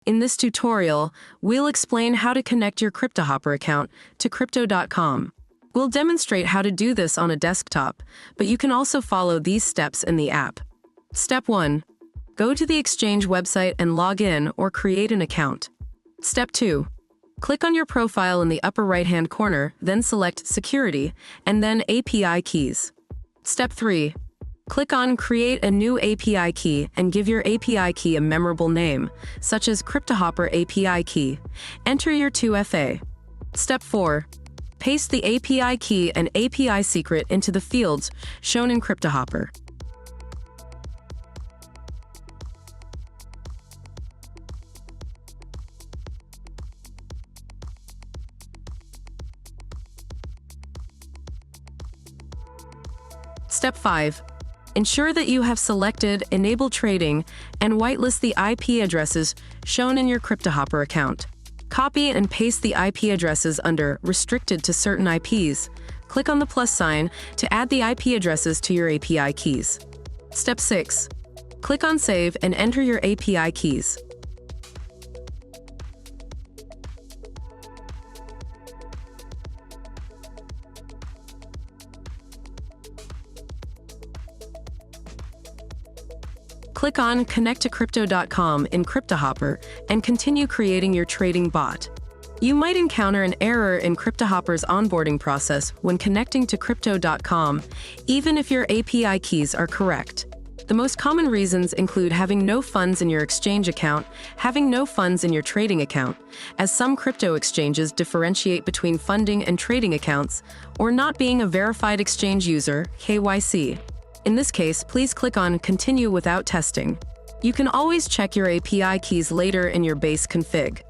In this tutorial, we'll explain how to connect your Cryptohopper account to Crypto.com. We'll demonstrate how to do this on a desktop, but you can also follow these steps in the app. Step 1. Go to the exchange website and log in or create an account. Step 2. Click on your profile in the upper right-hand corner, then select Security, and then API Keys. Step 3. Click on Create a new API key and give your API key a memorable name, such as Cryptohopper API key. Enter your 2FA. Step 4. Paste the API key and API secret into the fields shown in Cryptohopper. Step 5. Ensure that you have selected Enable Trading and whitelist the IP addresses shown in your Cryptohopper account. Copy and paste the IP addresses under Restricted to certain IPs. Click on the plus sign to add the IP addresses to your API keys. Step 6. Click on Save and enter your API keys. Click on Connect to Crypto.com in Cryptohopper and continue creating your trading bot. You might encounter an error in Cryptohopper's onboarding process when connecting to Crypto.com, even if your API keys are correct. The most common reasons include having no funds in your exchange account, having no funds in your trading account, as some crypto exchanges differentiate between funding and trading accounts, or not being a verified exchange user, KYC. In this case, please click on Continue without testing. You can always check your API keys later in your base config.